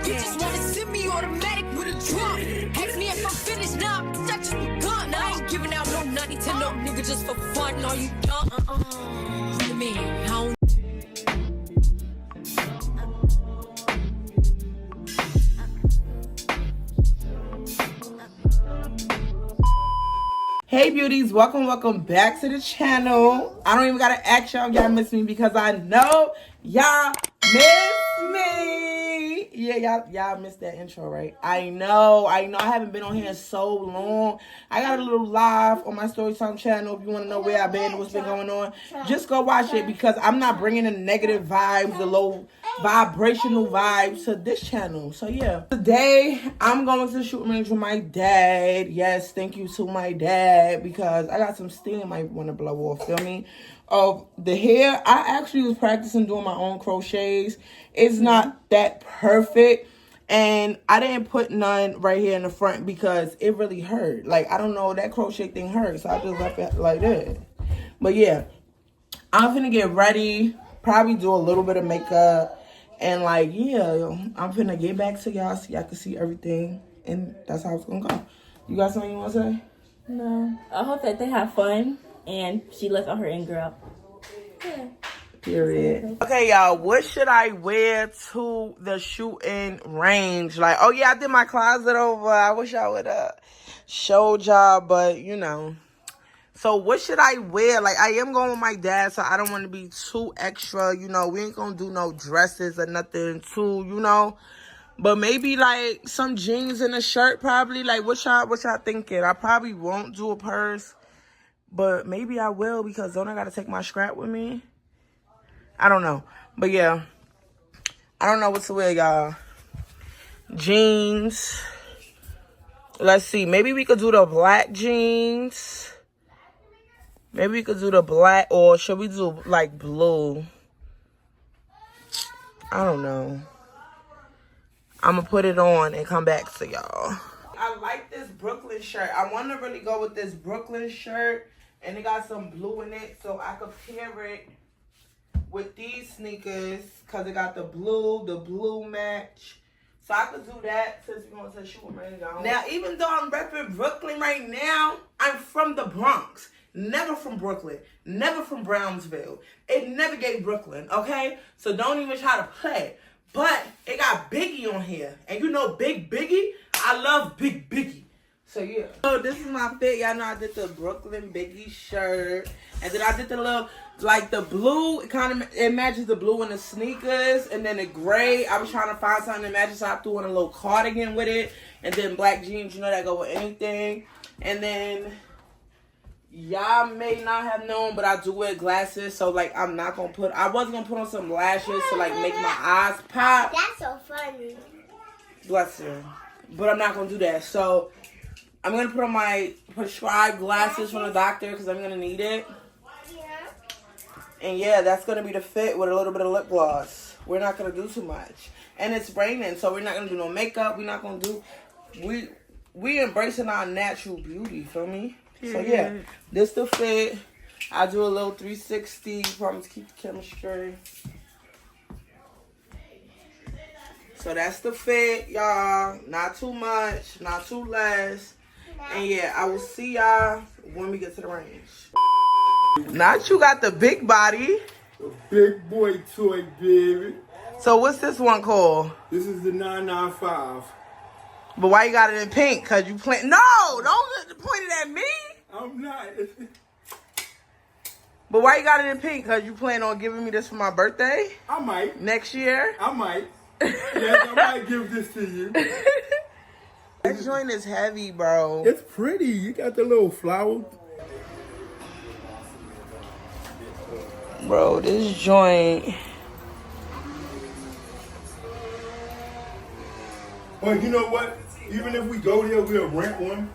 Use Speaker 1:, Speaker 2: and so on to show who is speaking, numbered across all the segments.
Speaker 1: Bitches wanna send me automatic with a drop. Ask me if I'm finished now, that just begun. I ain't giving out no nutty to no nigga just for fun. Are you done? I mean, I don't.
Speaker 2: Hey beauties, welcome back to the channel. I don't even gotta ask y'all miss me because I know y'all miss me. Yeah, y'all missed that intro, right? I know I haven't been on here in so long. I got a little live on my Storytime channel. If you want to know where I've been, what's been going on, just go watch it because I'm not bringing the negative vibes, the low vibrational vibes to this channel. So yeah, today I'm going to shoot range with my dad. Yes, thank you to my dad because I got some steam I want to blow off, feel me? Of the hair. I actually was practicing doing my own crochets. It's not that perfect, and I didn't put none right here in the front because it really hurt. Like, I don't know, that crochet thing hurts, so I just left it like that. But yeah, I'm finna get ready, probably do a little bit of makeup, and like, yeah, I'm finna get back to y'all so y'all can see everything, and that's how it's gonna go. You got something you wanna say?
Speaker 3: No. I hope that they have fun and she lets all her anger out. Yeah.
Speaker 2: Period. Okay, y'all, what should I wear to the shooting range? Like, oh yeah, I did my closet over. I wish I would showed y'all, but you know. So what should I wear? Like, I am going with my dad, so I don't want to be too extra. You know, we ain't gonna do no dresses or nothing too, you know. But maybe like some jeans and a shirt, probably. Like, what y'all thinking? I probably won't do a purse, but maybe I will because don't I gotta take my scrap with me? I don't know. But yeah, I don't know what to wear, y'all. Jeans. Let's see. Maybe we could do the black jeans. Maybe we could do the black, or should we do like blue? I don't know. I'm gonna put it on and come back to y'all. I like this Brooklyn shirt. I want to really go with this Brooklyn shirt, and it got some blue in it, so I could pair it with these sneakers because it got the blue match. So I could do that since we're going to the shooting range. Now, even though I'm repping Brooklyn right now, I'm from the Bronx. Never from Brooklyn. Never from Brownsville. It never gave Brooklyn, okay? So don't even try to play. But it got Biggie on here. And you know Big Biggie? I love Big Biggie. So yeah. So this is my fit. Y'all know I did the Brooklyn Biggie shirt. And then I did the little, like the blue. It matches the blue in the sneakers. And then the gray. I was trying to find something that matches. So I threw in a little cardigan with it. And then black jeans. You know that go with anything. And then y'all may not have known, but I do wear glasses. So like I'm not going to put. I was going to put on some lashes to like make my eyes pop.
Speaker 4: That's so funny.
Speaker 2: Bless her. But I'm not going to do that. So I'm going to put on my prescribed glasses from the doctor because I'm going to need it. And yeah, that's going to be the fit with a little bit of lip gloss. We're not going to do too much. And it's raining, so we're not going to do no makeup. We're not going to do... We embracing our natural beauty, feel me? So yeah, this the fit. I do a little 360. Promise to keep the camera straight. So that's the fit, y'all. Not too much, not too less. And yeah, I will see y'all when we get to the range. Not you got the big body.
Speaker 5: The big boy toy, baby.
Speaker 2: So what's this one called?
Speaker 5: This is the 995.
Speaker 2: But why you got it in pink? Cause you plan? No, don't point it at me.
Speaker 5: I'm not.
Speaker 2: But why you got it in pink? Cause you plan on giving me this for my birthday?
Speaker 5: I might.
Speaker 2: Next year?
Speaker 5: I might. Yes, I might give this to you.
Speaker 2: This joint is heavy, bro.
Speaker 5: It's pretty. You got the little flower.
Speaker 2: Bro, this joint.
Speaker 5: Well, you know what? Even if we go there, we'll rent one.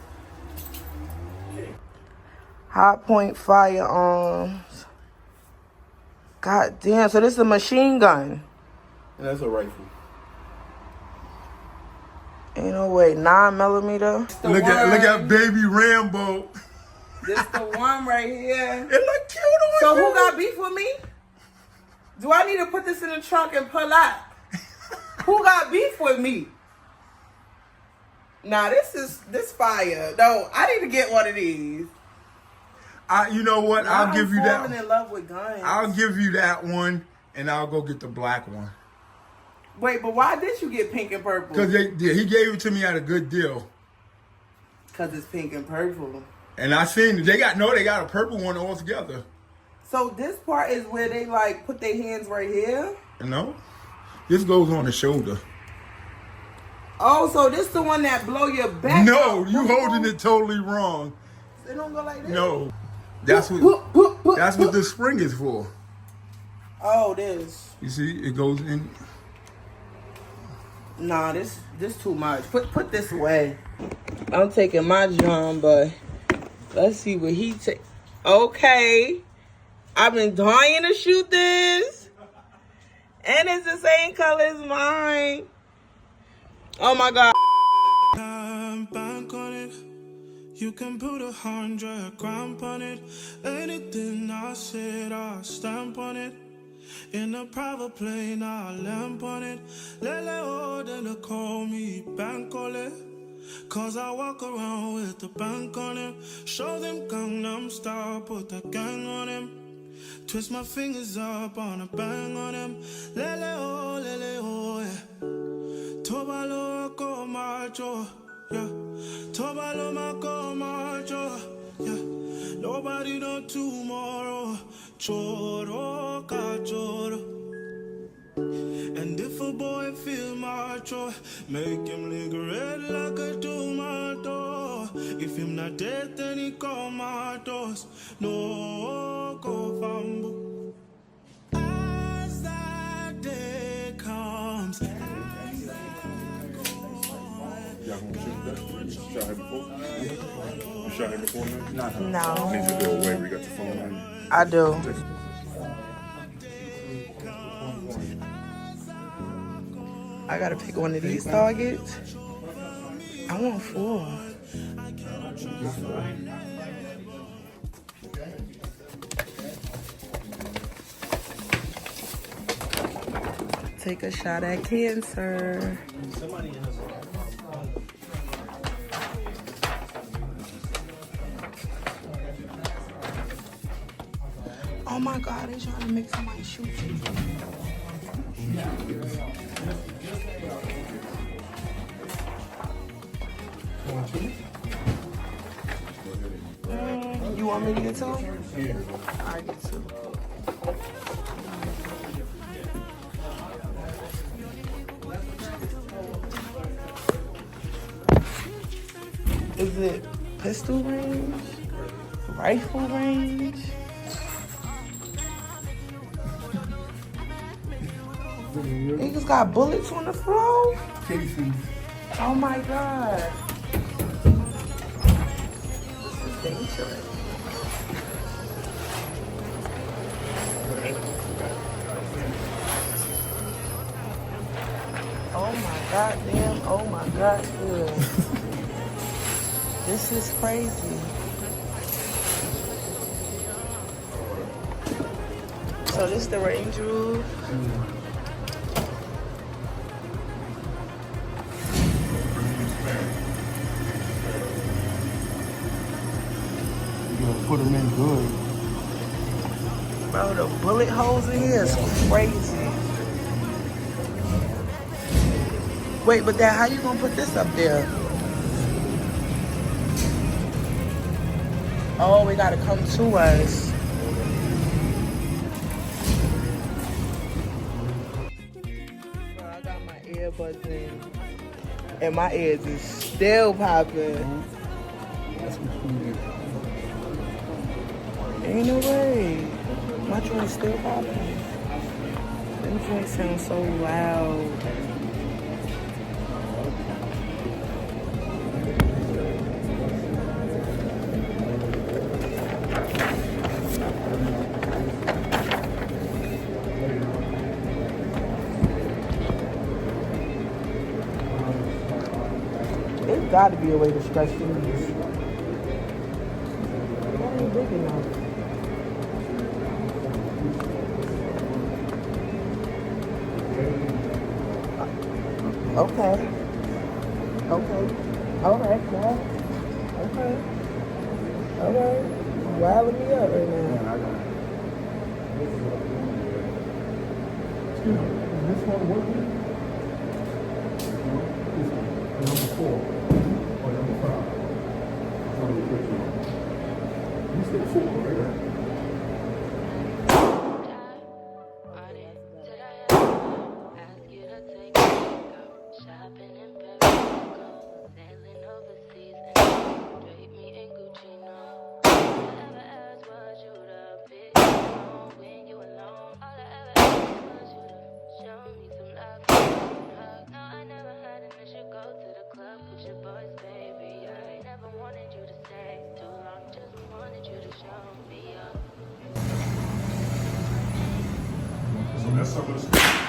Speaker 2: Hot point firearms. God damn, so this is a machine gun.
Speaker 5: And that's a rifle.
Speaker 2: Ain't no way, 9mm.
Speaker 5: Look at baby Rambo.
Speaker 2: This the one right here.
Speaker 5: It look cute on
Speaker 2: So
Speaker 5: you.
Speaker 2: who got beef with me? Do I need to put this in the trunk and pull out? Who got beef with me? Nah, this fire. No, I need to get one of these.
Speaker 5: You know what?
Speaker 2: Now
Speaker 5: I'll give you that.
Speaker 2: I'm falling in love with guns.
Speaker 5: I'll give you that one, and I'll go get the black one.
Speaker 2: Wait, but why did you get pink and purple?
Speaker 5: Because he gave it to me at a good deal.
Speaker 2: Because it's pink and purple.
Speaker 5: And I seen they got a purple one all together.
Speaker 2: So this part is where they like put their hands right here?
Speaker 5: No, this goes on the shoulder.
Speaker 2: Oh, so this the one that blow your back?
Speaker 5: No, you holding it totally wrong.
Speaker 2: They don't go like this?
Speaker 5: No, that's what the spring is for.
Speaker 2: Oh, this.
Speaker 5: You see, it goes in.
Speaker 2: Nah, this too much. Put this away. I'm taking my drum, but let's see what he take. Okay. I've been dying to shoot this. And it's the same color as mine. Oh my God.
Speaker 4: Bank on it. You can put 100 grand on it. Anything I said, I stamp on it. In a private plane, I lamp on it. Lele, they call me bank on it. Cause I walk around with the bank on him. Show them Gangnam Style, put the gang on him. Twist my fingers up on a bang on him. Lele, yeah. Tobalo ko macho, yeah. Tobalo mako macho, yeah. Nobody know tomorrow. Choro ka choro. And if a boy feel macho, make him lick red like a tomato. If him not dead, then he comatose. No go fambo. As that day comes.
Speaker 5: Y'all gonna shoot that? You shot him before? You shot him before now?
Speaker 2: No.
Speaker 5: Need to do away. We got your phone on you.
Speaker 2: I do. I gotta pick one of these targets. I want 4. Take a shot at cancer. Oh my God, they trying to make somebody shoot you. You want me to get 2? Yeah. I get 2. Is it pistol range? Rifle range? Niggas got bullets on the floor?
Speaker 5: Casey.
Speaker 2: Oh my God. This is dangerous. Oh my God damn. Oh my God damn. This is crazy. So this the range roof.
Speaker 5: Put them in good.
Speaker 2: Bro, the bullet holes in here is crazy. Wait, but Dad, how you gonna put this up there? Oh, we gotta come to us. Bro, I got my earbuds in, and my ears is still popping. Ain't no way. My joint's still popping. Them joints sound so loud. There's gotta be a way to stretch these. That ain't big enough. Okay. Okay. All right, well. Okay. All right. Riling me up right now.
Speaker 5: Excuse me, is this one working? Number 4 or number 5? Which one you put you on? You said 4, right? So that's some of the stuff.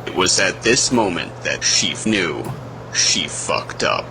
Speaker 6: It was at this moment that she knew she fucked up.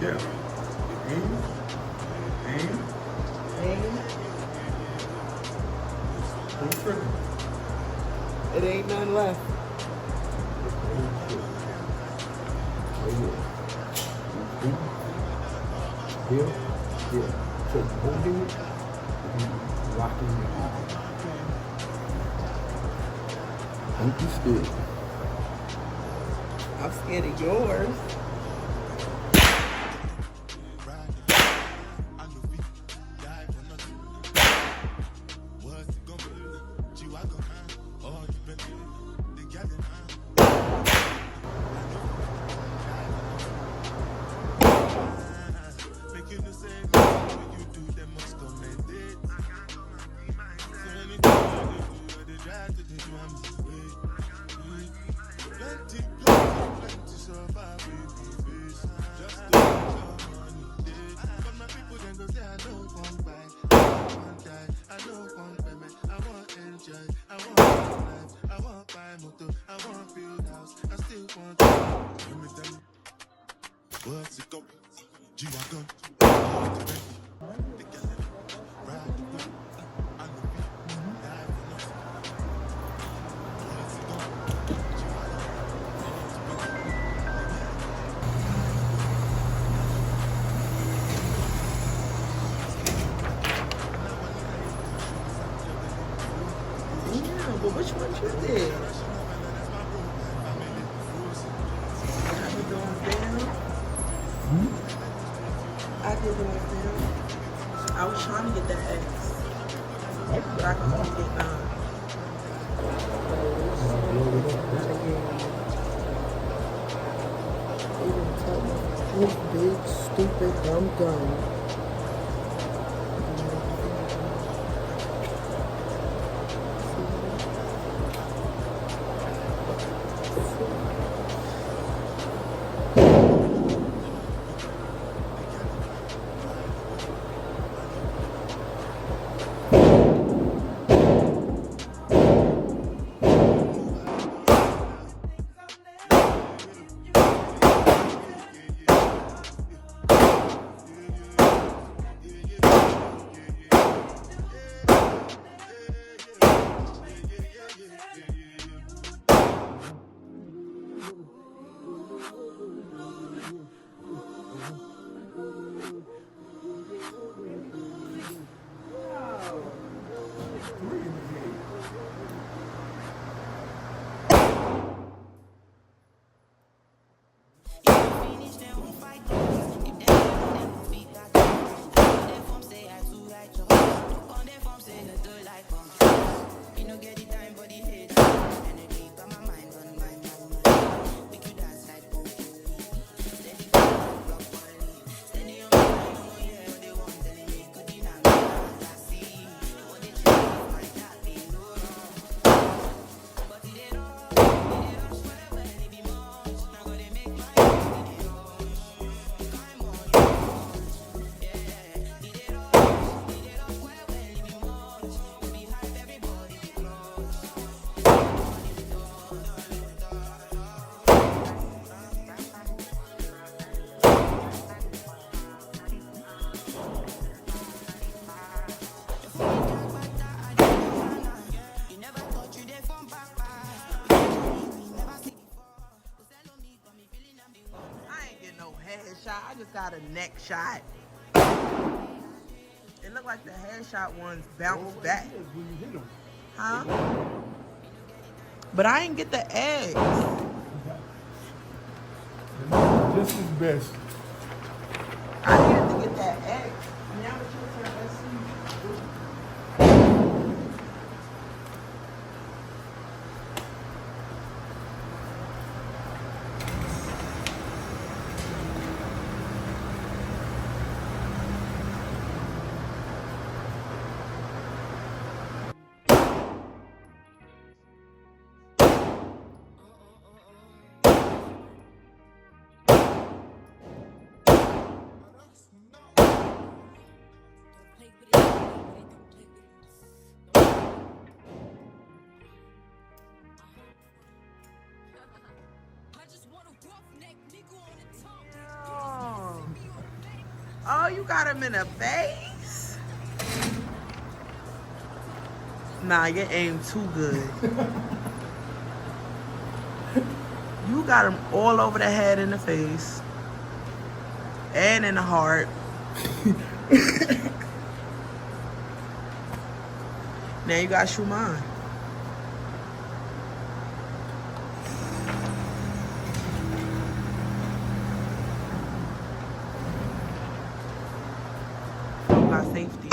Speaker 5: Yeah. Aim. Don't trip.
Speaker 2: It ain't none left.
Speaker 5: Here. So holding it, rocking it. Don't be scared.
Speaker 2: I'm scared of yours. But which one you did? I did the ones down. I did the ones down. I was trying to get the X, but I can only get 9. This big, stupid, dumb gun. Shot. I just got a neck shot. It looked like the headshot ones bounced back. Huh? But I didn't get the eggs.
Speaker 5: Just as best.
Speaker 2: I needed to get that egg. Now what you say, let's see. Oh, you got him in the face? Nah, your aim too good. You got him all over the head and the face. And in the heart. Now you gotta shoot mine. Safety.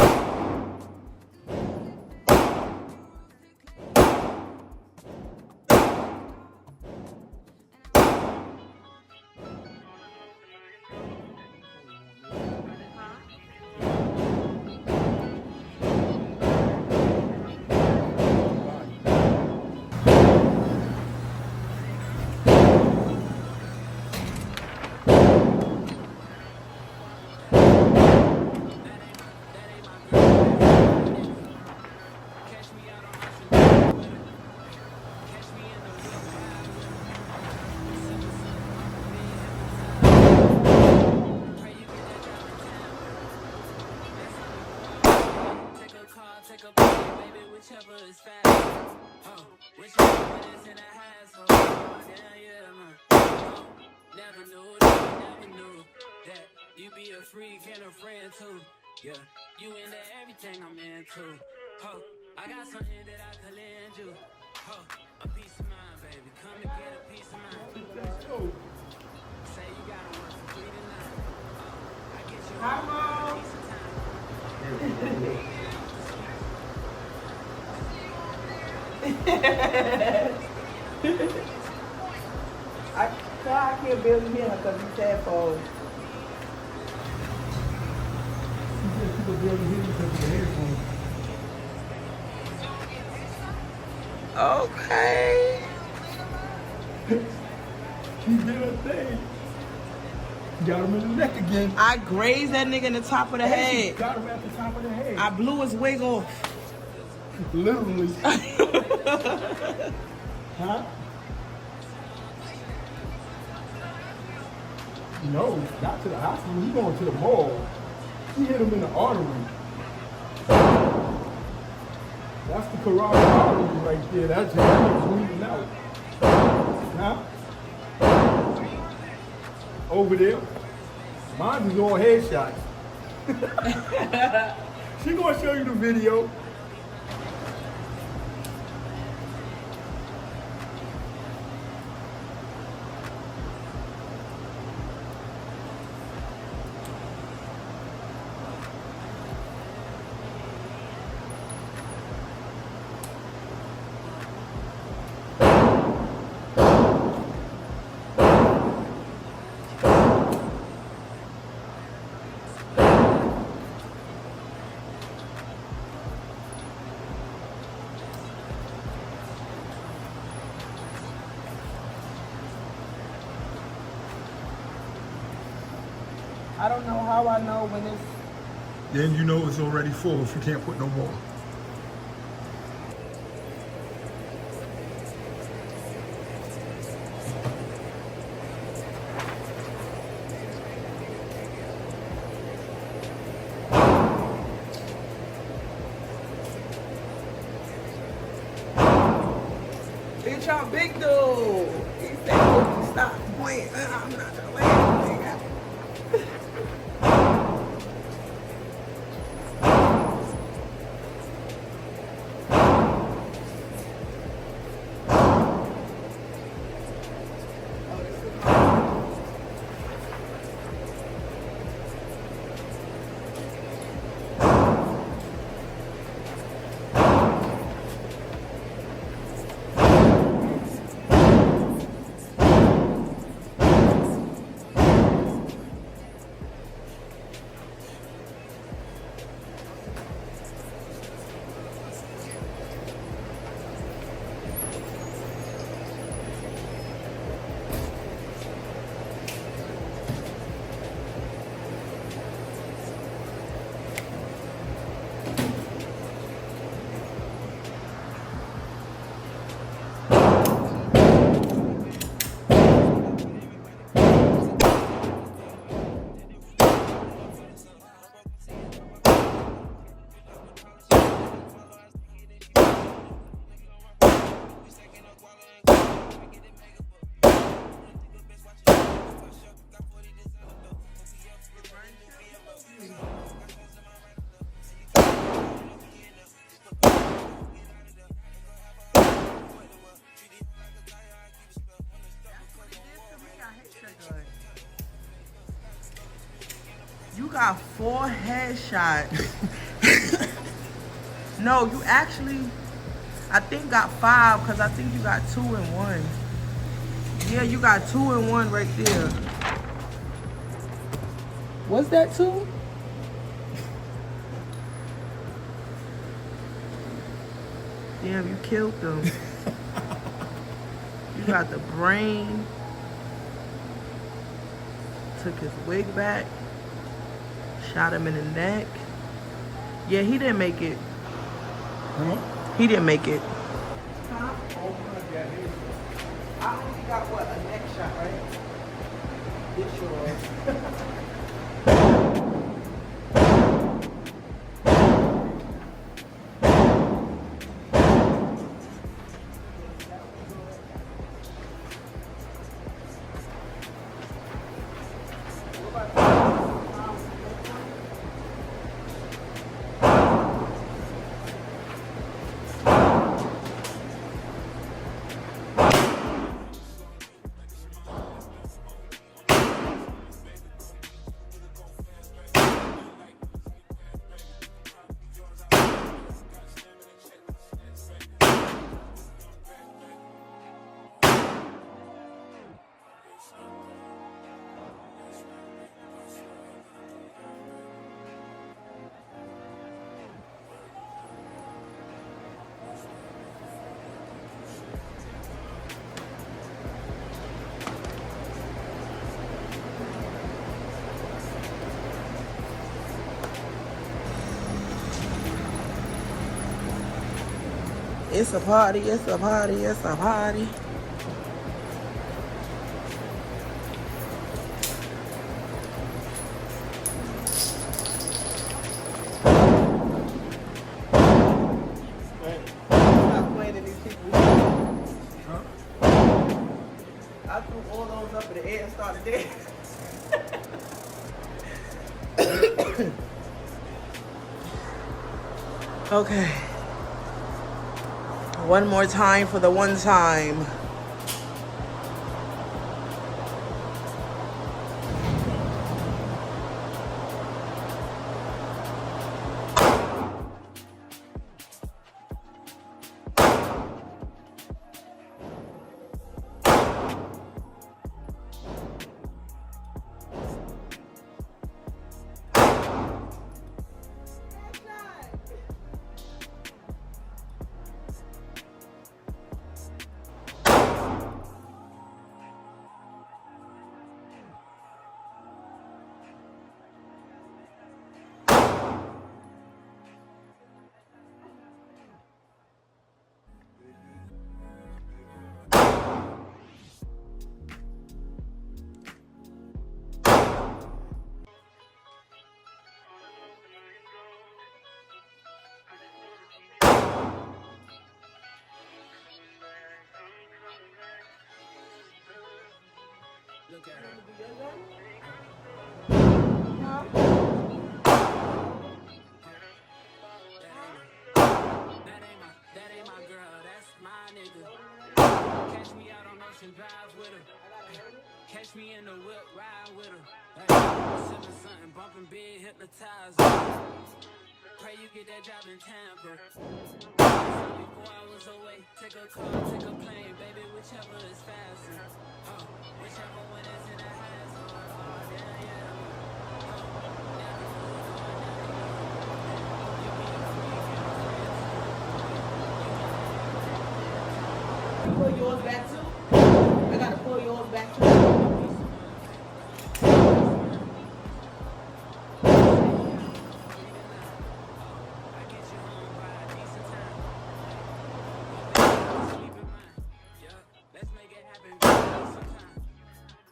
Speaker 7: Yeah, you into everything I'm into. Ho, I got something that I can lend you. Ho, a piece of mind, baby. Come and get a piece of mind. Say you gotta work for 3 tonight. I get you a piece of time.
Speaker 2: I can't barely hear her because he's headphones. Okay.
Speaker 5: He did a thing. Got him in the neck again.
Speaker 2: I grazed that nigga in the top of the head.
Speaker 5: Got him at the top of the head.
Speaker 2: I blew his wig off.
Speaker 5: Literally. Huh? No, not to the hospital. He going to the mall. He hit him in the artery. That's the carotid artery right there. That's just bleeding out. Huh? Over there. Mine is all headshots. She gonna show you the video.
Speaker 2: I don't know how I know when it's...
Speaker 5: Then you know it's already full if you can't put no more.
Speaker 2: Bitch, I'm big dude. He said, stop playing. I'm not gonna let you. You got 4 headshots. No, you actually, I think got 5 because I think you got 2 in 1. Yeah, you got 2 in 1 right there. Was that 2? Damn, you killed them. You got the brain. Took his wig back. Shot him in the neck. Yeah, he didn't make it.
Speaker 5: Huh?
Speaker 2: He didn't make it. Huh? I only got what, a neck shot, right? This yours. It's a party, it's a party, it's a party. Stop playing in these people's huh? I threw all those up in the air and started dancing. Okay. One more time for the one time.
Speaker 7: look at her. That ain't my girl, that's my nigga. Catch me out on Ocean Drive with her. Catch me in the whip, ride with her. Sipping something, bumping big, hypnotized. Pray you get that job in Tampa. 4 hours away, take a car, take a plane, baby, whichever is faster. Whichever one is in the highest.
Speaker 2: Pull yours back too? I gotta pull yours back too.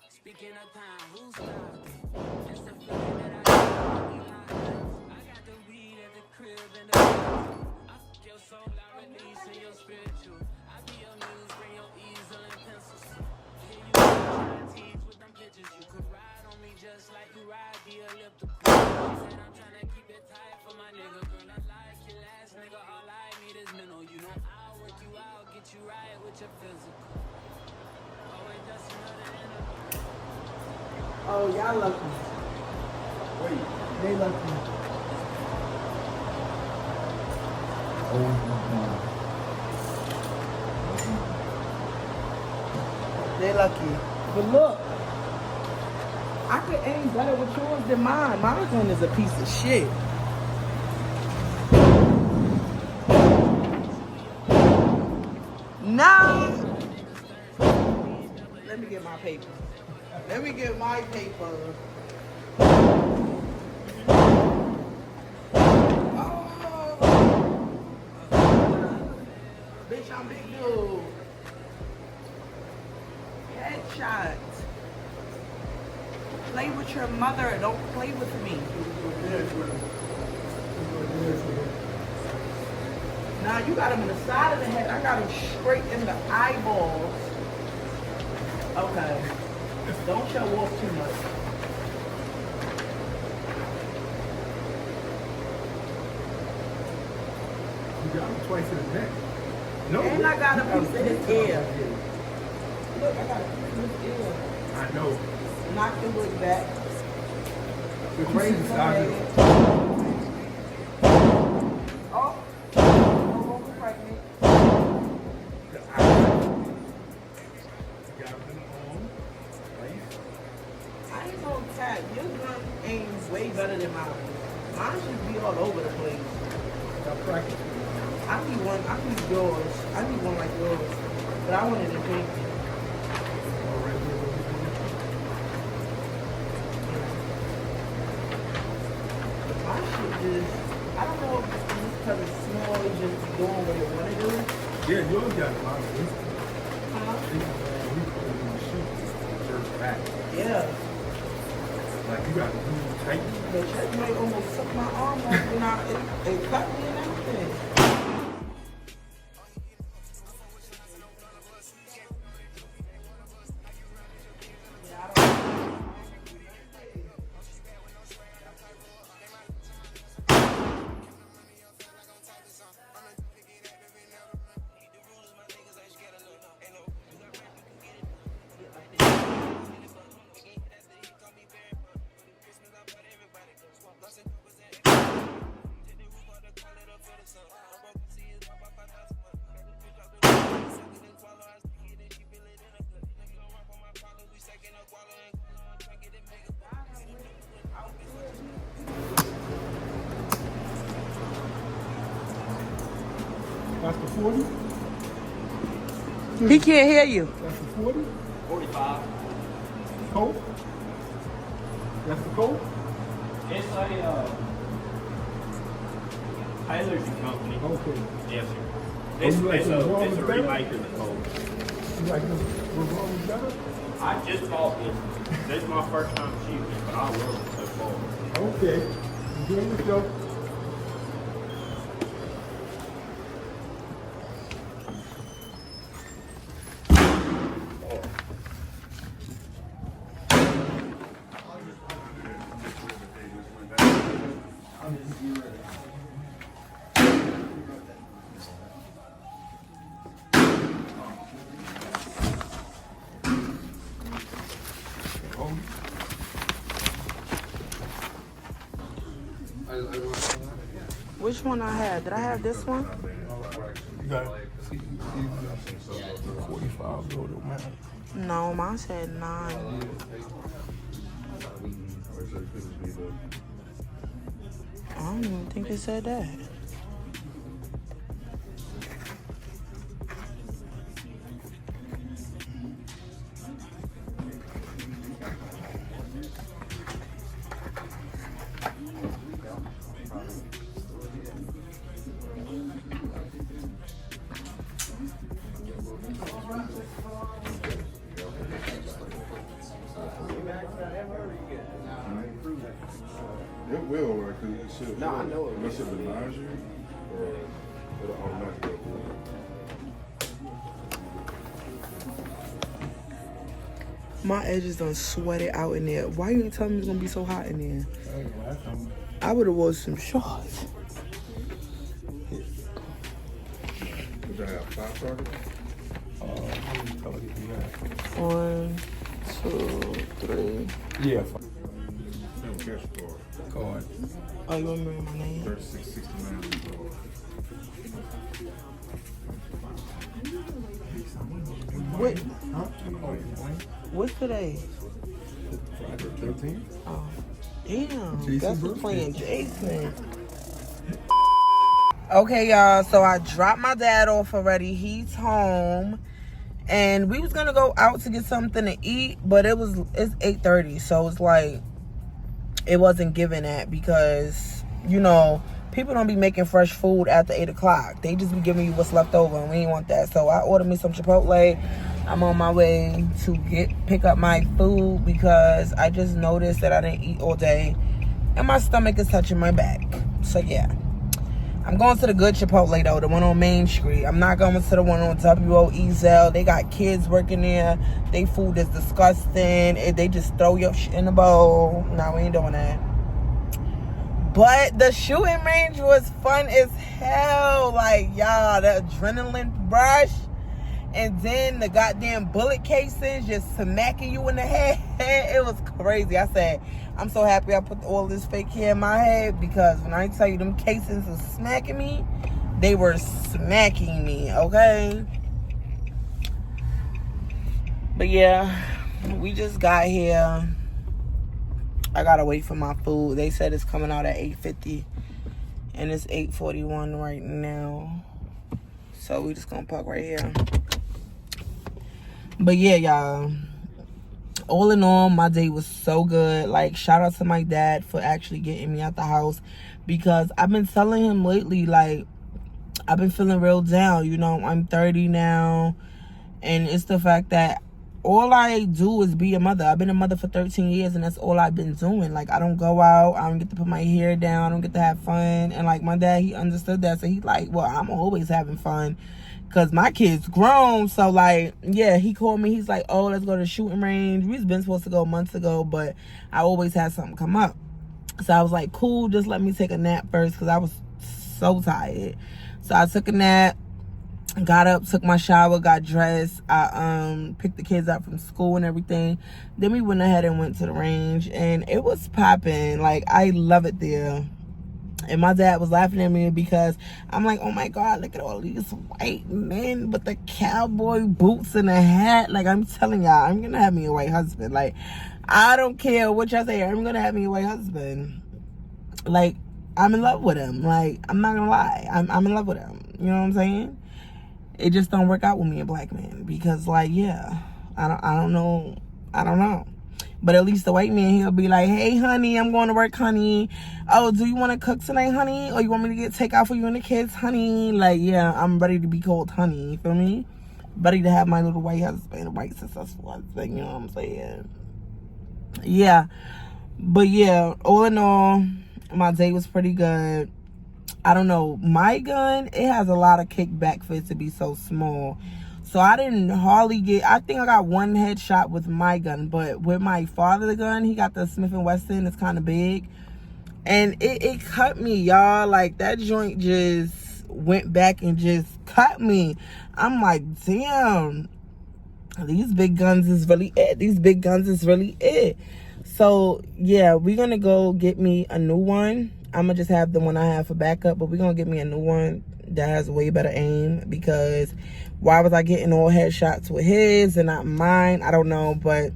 Speaker 7: Speaking of time, who's stopped? That's the feeling that I got. I got the weed at the crib and the I fuck your soul, I release in your spiritual. I be your muse, bring your easel and pencils. Here you try to tease with them pictures. You could ride on me just like you ride the elliptical. She said I'm trying to keep it tight for my nigga. Girl, I like your last nigga. All I need is mental. You know I'll work you out, get you right with your physical. Oh, wait, that's another interview.
Speaker 2: Oh, y'all lucky.
Speaker 5: Wait.
Speaker 2: They lucky.
Speaker 5: Oh my God.
Speaker 2: They lucky. But look, I could aim better with yours than mine. My one is a piece of shit. Nah. Let me get my paper. Let me get my paper. Oh. Bitch, I'm big dude. Headshot. Play with your mother. Don't play with me. Now you got him in the side of the head. I got him straight in the eyeballs. Okay. Don't show off too much.
Speaker 5: You got him twice in the neck. No.
Speaker 2: And I got a piece of his ear. Look, I got a piece of his ear.
Speaker 5: I know.
Speaker 2: Knock the wig back.
Speaker 5: The crazy side.
Speaker 2: Oh. No longer pregnant.
Speaker 5: The eye. You got him in the arm. Right?
Speaker 2: I ain't gonna tap. Your gun aims way better than mine. Mine should be all over the place.
Speaker 5: Got practice.
Speaker 2: I need yours. I need one like yours. But I wanted to pink. My shit just, I don't know if it's because it's small, it's just doing what it want to do.
Speaker 5: Yeah, yours got a lot of this.
Speaker 2: Huh?
Speaker 5: We put it in the shoe. Jerk back.
Speaker 2: Yeah.
Speaker 5: Like you got to do tight.
Speaker 2: The check might almost suck my arm off when it cut me and everything.
Speaker 5: That's the 40?
Speaker 2: He can't hear you.
Speaker 5: That's the 40?
Speaker 8: 45.
Speaker 5: Colt? That's the Colt?
Speaker 8: It's a Taylor's company.
Speaker 5: Okay.
Speaker 8: Yes, sir.
Speaker 5: Oh, you like the revolver
Speaker 8: It's a
Speaker 5: better?
Speaker 8: remake of the Colt.
Speaker 5: You like this revolver better?
Speaker 8: I just bought this. This is my first time shooting it, but I love it so far.
Speaker 5: Okay. Enjoy the show.
Speaker 2: Which one I had? Did I have this one?
Speaker 5: You got 45 though, don't matter.
Speaker 2: No, mine said 9. I don't even think it said that.
Speaker 5: It will, right? Because it should.
Speaker 8: No, I know it.
Speaker 5: Unless it denies you, or it'll automatically go through.
Speaker 2: My edges done sweated out in there. Why you ain't telling me it's gonna be so hot in there? I would have wore some shorts.
Speaker 5: Would you have 5 targets? How many colors do you have?
Speaker 2: 1, 2, 3.
Speaker 5: Yeah. No cash card.
Speaker 2: Oh, you remember my name?
Speaker 5: 3669.
Speaker 2: What?
Speaker 5: Huh?
Speaker 2: What's today?
Speaker 5: Friday 13th.
Speaker 2: Oh, damn.
Speaker 5: Jason's
Speaker 2: That's
Speaker 5: birthday.
Speaker 2: playing Jason. Okay, y'all. So I dropped my dad off already. He's home. And we was gonna go out to get something to eat, but it's 8:30, so it's like it wasn't giving that because, you know, people don't be making fresh food after 8 o'clock. They just be giving you what's left over, and we ain't want that. So I ordered me some Chipotle. I'm on my way to pick up my food because I just noticed that I didn't eat all day, and my stomach is touching my back. So yeah. I'm going to the good Chipotle, though, the one on Main Street. I'm not going to the one on WOEZL. They got kids working there. They food is disgusting. They just throw your shit in the bowl. No, we ain't doing that. But the shooting range was fun as hell. Like, y'all, the adrenaline rush. And then the goddamn bullet casings just smacking you in the head. It was crazy. I said, I'm so happy I put all this fake hair in my head because when I tell you them casings was smacking me, they were smacking me, okay? But yeah, we just got here. I gotta wait for my food. They said it's coming out at 8:50 and it's 8:41 right now. So we just gonna park right here. But yeah, y'all, all in all, my day was so good. Like, shout out to my dad for actually getting me out the house because I've been telling him lately, like, I've been feeling real down. You know, I'm 30 now, and it's the fact that all I do is be a mother. I've been a mother for 13 years, and that's all I've been doing. Like, I don't go out. I don't get to put my hair down. I don't get to have fun. And, like, my dad, he understood that. So he's like, well, I'm always having fun because my kid's grown. So, like, yeah, he called me. He's like, oh, let's go to the shooting range. We've been supposed to go months ago, but I always had something come up. So I was like, cool, just let me take a nap first because I was so tired. So I took a nap. Got up, took my shower, got dressed. I picked the kids up from school and everything. Then we went ahead and went to the range, and it was popping. Like, I love it there. And my dad was laughing at me because I'm like, oh my God, look at all these white men with the cowboy boots and a hat. Like, I'm telling y'all, I'm gonna have me a white husband. Like, I don't care what y'all say, I'm gonna have me a white husband. Like, I'm in love with him. Like, I'm not gonna lie, I'm in love with him. You know what I'm saying? It just don't work out with me and black men because, like, yeah, I don't know. But at least the white man, he'll be like, hey, honey, I'm going to work, honey. Oh, do you want to cook tonight, honey? Or you want me to get takeout for you and the kids, honey? Like, yeah, I'm ready to be called honey. You feel me? Ready to have my little white husband, a white successful husband. You know what I'm saying? Yeah. But, yeah, all in all, my day was pretty good. I don't know, my gun, it has a lot of kickback for it to be so small. So I didn't hardly get, I think I got one headshot with my gun, but with my father's gun, he got the Smith & Wesson, it's kind of big. And it cut me, y'all. Like, that joint just went back and just cut me. I'm like, damn, these big guns is really it. These big guns is really it. So, yeah, we're going to go get me a new one. I'm gonna just have the one I have for backup, but we're gonna get me a new one that has way better aim, because why was I getting all headshots with his and not mine? I don't know. But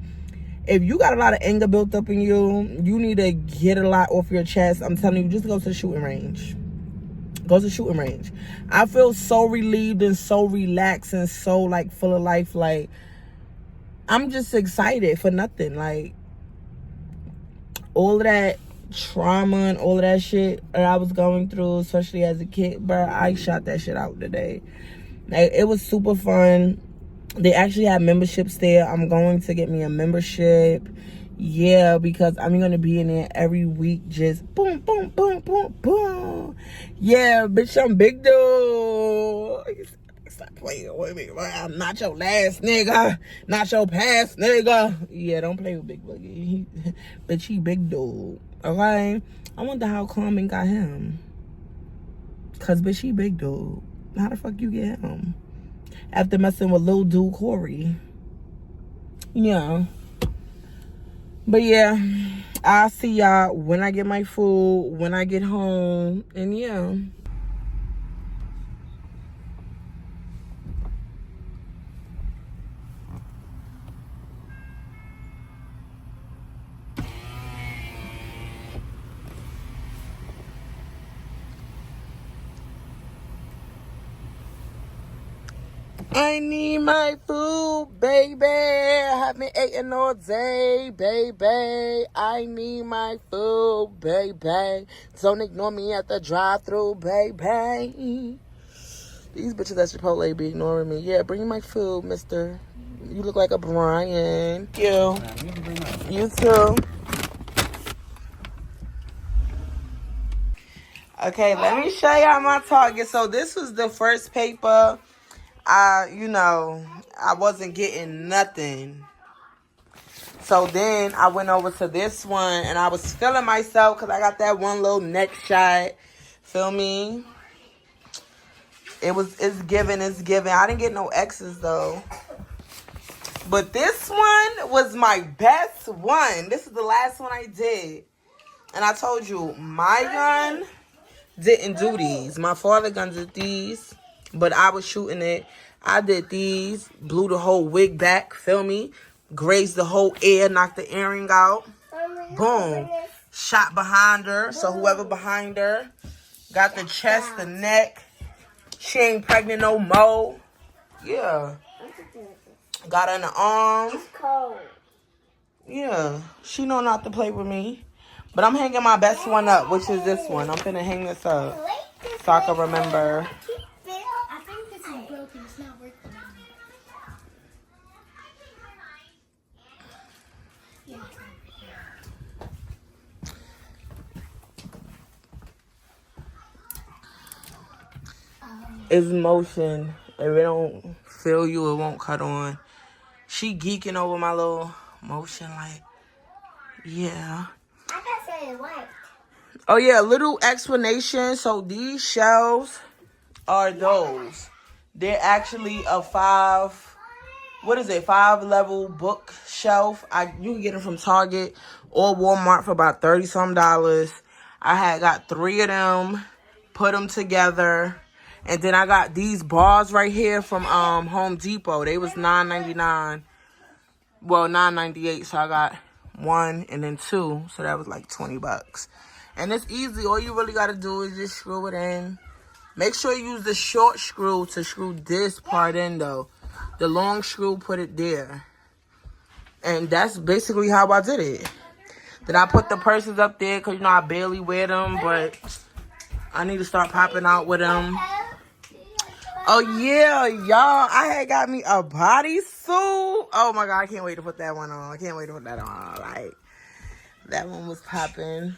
Speaker 2: if you got a lot of anger built up in you, you need to get a lot off your chest. I'm telling you, just go to the shooting range. Go to the shooting range. I feel so relieved and so relaxed and so like full of life. Like, I'm just excited for nothing. Like, all of that trauma and all of that shit that I was going through, especially as a kid, bro, I shot that shit out today. Like, it was super fun. They actually have memberships there. I'm going to get me a membership. Yeah, because I'm going to be in there every week, just boom, boom, boom, boom, boom. Yeah, bitch, I'm big dude. Stop playing with me, bro. I'm not your last nigga. Not your past nigga. Yeah, don't play with Big Boogie. Bitch, he big dude. Okay? I wonder how Carmen got him. Cause bitch, he big dude. How the fuck you get him? After messing with Lil Dude Corey. Yeah. But yeah, I'll see y'all when I get my food, when I get home, and yeah. I need my food, baby. I haven't eaten all day, baby. I need my food, baby. Don't ignore me at the drive-thru, baby. These bitches at Chipotle be ignoring me. Yeah, bring my food, mister. You look like a Brian. Thank you. You too. Okay, let me show y'all my Target. So this was the first paper. I wasn't getting nothing. So then I went over to this one and I was feeling myself because I got that one little neck shot. Feel me? It's giving. I didn't get no X's though. But this one was my best one. This is the last one I did. And I told you, my gun didn't do these. My father gun did these. But I was shooting it. I did these. Blew the whole wig back. Feel me? Grazed the whole ear. Knocked the earring out. Boom. Shot behind her. So whoever behind her got the chest, the neck. She ain't pregnant no more. Yeah. Got her in the arm. Yeah. She know not to play with me. But I'm hanging my best one up, which is this one. I'm finna hang this up so I can remember.
Speaker 9: I think this is broken. It's not working. Yeah.
Speaker 2: It's motion. If it don't feel you, it won't cut on. She geeking over my little motion, like, yeah.
Speaker 9: I gotta say it worked.
Speaker 2: Oh yeah, little explanation. So these shelves are those. They're actually a 5-level bookshelf. You can get them from Target or Walmart for about $30-some. I had got 3 of them, put them together, and then I got these bars right here from Home Depot. They was $9.99. Well, $9.98. So I got 1 and then 2. So that was like $20. And it's easy. All you really got to do is just screw it in. Make sure you use the short screw to screw this part in, though. The long screw, put it there. And that's basically how I did it. Then I put the purses up there because, I barely wear them. But I need to start popping out with them. Oh, yeah, y'all. I had got me a bodysuit. Oh, my God. I can't wait to put that one on. Like, that one was popping.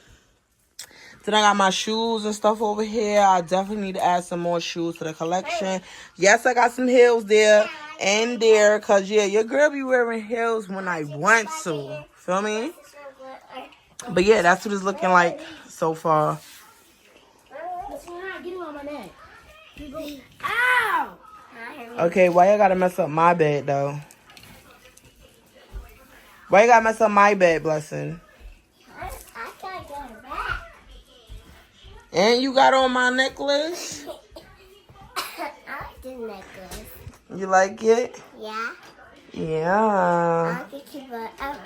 Speaker 2: Then I got my shoes and stuff over here. I definitely need to add some more shoes to the collection. Yes, I got some heels there and there. Because, yeah, your girl be wearing heels when I want to. Feel me? But, yeah, that's what it's looking like so far.
Speaker 9: Get him on my neck. Ow!
Speaker 2: Okay, why you gotta mess up my bed, though? Why you gotta mess up my bed, Blessing?
Speaker 9: I can't get it back.
Speaker 2: And you got on my necklace?
Speaker 9: I like this necklace.
Speaker 2: You like it?
Speaker 9: Yeah.
Speaker 2: Yeah.
Speaker 9: I can keep it forever.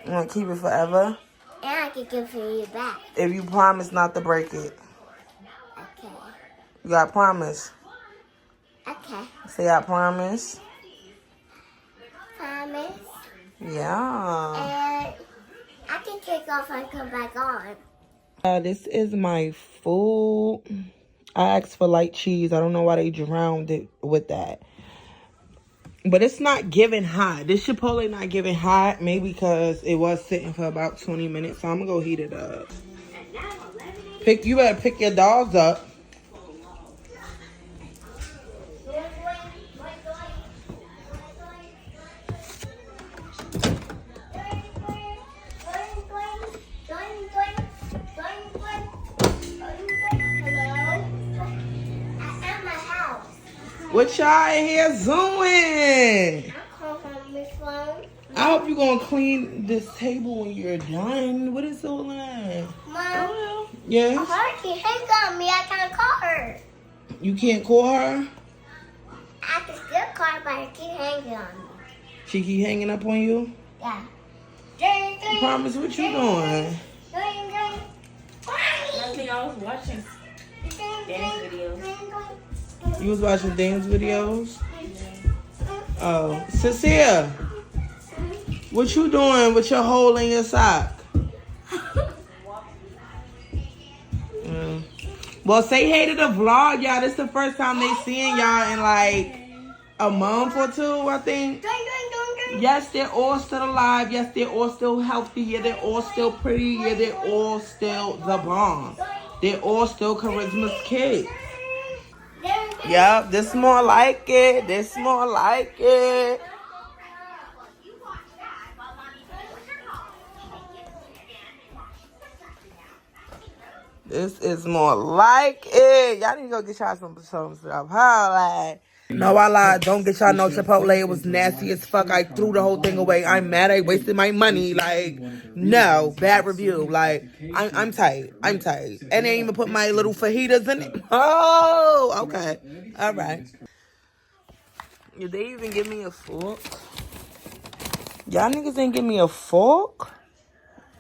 Speaker 2: You want to keep it forever?
Speaker 9: And I can give it you back.
Speaker 2: If you promise not to break it.
Speaker 9: Okay.
Speaker 2: You got promise?
Speaker 9: Okay.
Speaker 2: Say I promise.
Speaker 9: Promise.
Speaker 2: Yeah.
Speaker 9: And I can take off and come back on.
Speaker 2: This is my food. I asked for light cheese. I don't know why they drowned it with that. But it's not giving hot. This Chipotle not giving hot. Maybe because it was sitting for about 20 minutes. So I'm going to go heat it up. You better pick your dogs up. What y'all in here doing? I hope you're going to clean this table when you're done. What is all that?
Speaker 9: Mom.
Speaker 2: Yes?
Speaker 9: Her can hang on me. I can't call her.
Speaker 2: You can't call her?
Speaker 9: I can still call her, but I keep hanging on me.
Speaker 2: She keep hanging up on you?
Speaker 9: Yeah.
Speaker 2: Promise, what you doing?
Speaker 3: I was watching dance videos.
Speaker 2: You was watching dance videos? Oh. Cecilia, what you doing with your hole in your sock? Well, say hey to the vlog, y'all. This is the first time they seeing y'all in like a month or two, I think. Yes, they're all still alive. Yes, they're all still healthy. Yeah, they're all still pretty. Yeah, they're all still the bomb. They're all still Charisma's kids. Yep, this more like it. This more like it. This is more like it. Y'all need to go get y'all some stuff. Huh? Like, no, I lied. Don't get y'all no Chipotle. It was nasty as fuck. I threw the whole thing away. I'm mad. I wasted my money. Like, no. Bad review. Like, I'm tight. I'm tight. And they even put my little fajitas in it. Oh, okay. All right. Did they even give me a fork? Y'all niggas ain't give me a fork?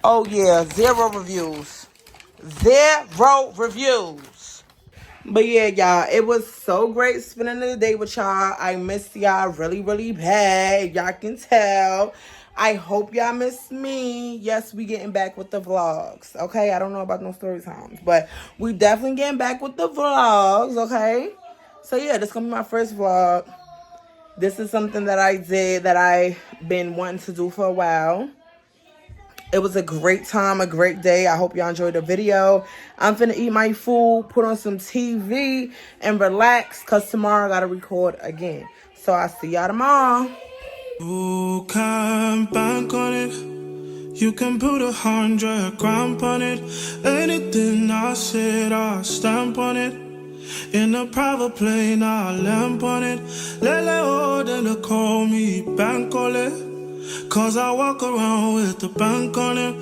Speaker 2: Oh, yeah. 0 reviews. 0 reviews. But yeah, y'all, it was so great spending the day with y'all. I missed y'all really, really bad. Y'all can tell. I hope y'all miss me. Yes, we getting back with the vlogs. Okay, I don't know about no story times, but we definitely getting back with the vlogs. Okay, so yeah, this is gonna be my first vlog. This is something that I did that I've been wanting to do for a while. It was a great time, a great day. I hope y'all enjoyed the video. I'm finna eat my food, put on some TV, and relax, because tomorrow I gotta record again. So I'll see y'all tomorrow.
Speaker 4: You can bank on it. You can put 100 grand on it. Anything I said, I'll stamp on it. In a private plane, I'll lamp on it. Lele oh, then they call me bank on it. 'Cause I walk around with the bank on it.